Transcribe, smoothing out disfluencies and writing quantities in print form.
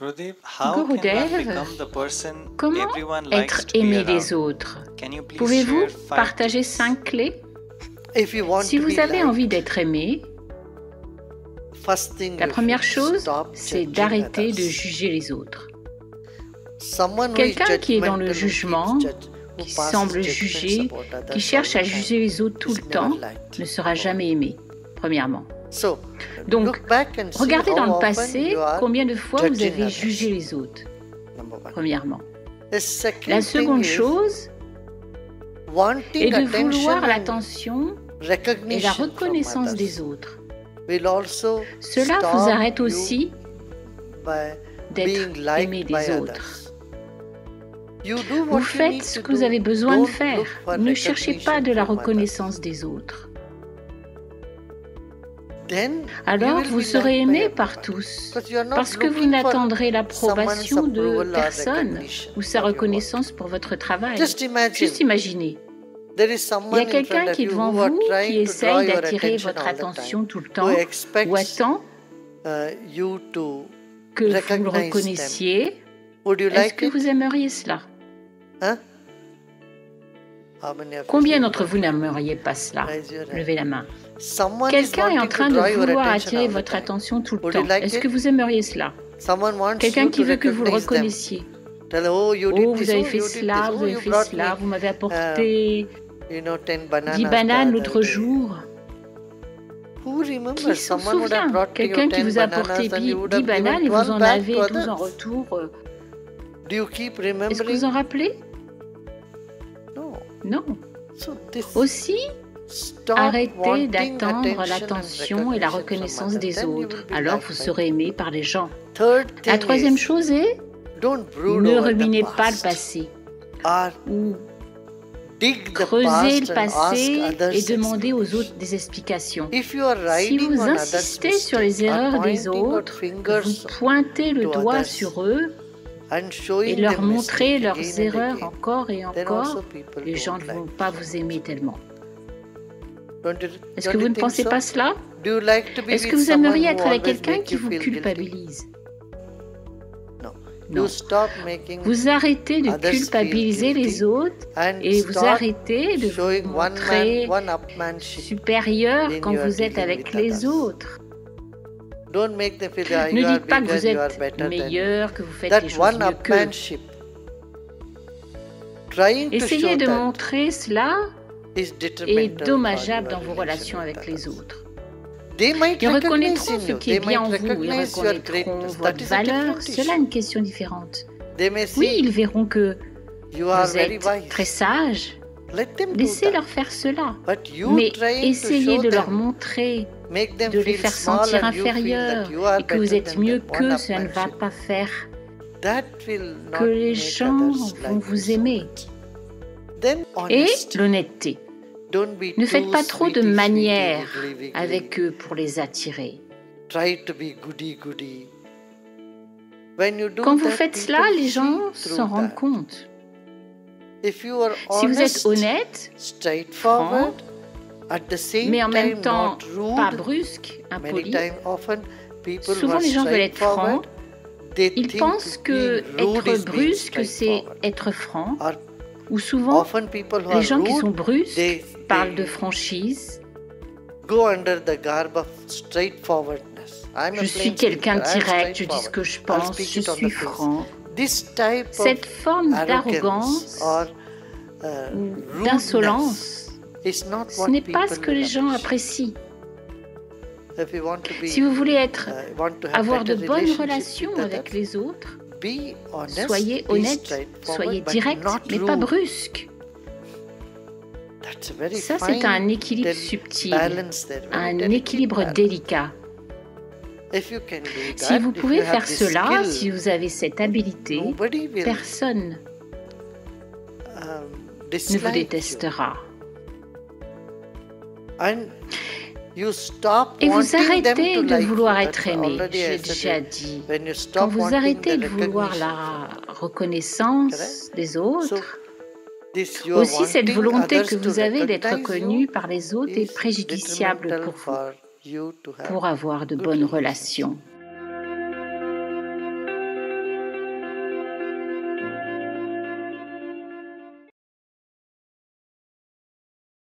Gurudev, comment être aimé des autres? Pouvez-vous partager 5 clés? Si vous avez envie d'être aimé, la première chose, c'est d'arrêter de juger les autres. Quelqu'un qui est dans le jugement, qui semble juger, qui cherche à juger les autres tout le temps, ne sera jamais aimé, premièrement. Donc, regardez dans le passé combien de fois vous avez jugé les autres, premièrement. La seconde chose est de vouloir l'attention et la reconnaissance des autres. Cela vous arrête aussi d'être aimé des autres. Vous faites ce que vous avez besoin de faire. Ne cherchez pas de la reconnaissance des autres. Alors vous serez aimé par tous, parce que vous n'attendrez l'approbation de personne ou sa reconnaissance pour votre travail. Juste imaginez, il y a quelqu'un qui est devant vous qui essaye d'attirer votre attention tout le temps ou attend que vous le reconnaissiez. Est-ce que vous aimeriez cela? Combien d'entre vous n'aimeriez pas cela? Levez la main. Quelqu'un est en train de vouloir attirer votre attention tout le temps. Est-ce que vous aimeriez cela? Quelqu'un qui veut que vous le reconnaissiez. Oh, vous avez fait cela, vous avez fait cela, vous m'avez apporté 10 bananes l'autre jour. Qui s'en souvient? Quelqu'un qui vous a apporté 10 bananes et vous en avez 12 en retour. Est-ce que vous en rappelez? Non. Aussi, arrêtez d'attendre l'attention et la reconnaissance des autres. Alors vous serez aimé par les gens. La troisième chose est, ne ruminez pas le passé. Ou creusez le passé et demandez aux autres des explications. Si vous insistez sur les erreurs des autres, vous pointez le doigt sur eux et leur montrez leurs erreurs encore et encore, les gens ne vont pas vous aimer tellement. Est-ce que vous ne pensez pas cela? Est-ce que vous aimeriez être avec quelqu'un qui vous culpabilise? Non. Vous arrêtez de culpabiliser les autres et vous arrêtez de vous montrer supérieur quand vous êtes avec les autres. Ne dites pas que vous êtes meilleur, que vous faites les choses mieux qu'eux. Essayez de montrer cela est dommageable dans vos relations avec les autres. Ils reconnaîtront ce qui est bien en vous, ils reconnaîtront votre valeur, cela est une question différente. Oui, ils verront que vous êtes très sage, laissez-leur faire cela, mais essayez de leur montrer, de les faire sentir inférieurs et que vous êtes mieux qu'eux, cela ne va pas faire que les gens vont vous aimer. Et l'honnêteté. Ne faites pas trop de manières avec eux pour les attirer. Quand vous faites cela, les gens s'en rendent compte. Si vous êtes honnête, franc, mais en même temps pas brusque, impoli, souvent les gens veulent être francs. Ils pensent que être brusque, c'est être franc. Ou souvent, les gens qui sont brusques parlent de franchise. Je suis quelqu'un de direct, je dis ce que je pense, je suis franc. Cette forme d'arrogance ou d'insolence, ce n'est pas ce que les gens apprécient. Si vous voulez avoir de bonnes relations avec les autres, soyez honnête, soyez direct, mais pas brusque. Ça, c'est un équilibre subtil, un équilibre délicat. Si vous pouvez faire cela, si vous avez cette habileté, personne ne vous détestera. Et vous arrêtez de vouloir être aimé, j'ai déjà dit. Quand vous arrêtez de vouloir la reconnaissance des autres, aussi cette volonté que vous avez d'être reconnu par les autres est préjudiciable pour vous, pour avoir de bonnes relations.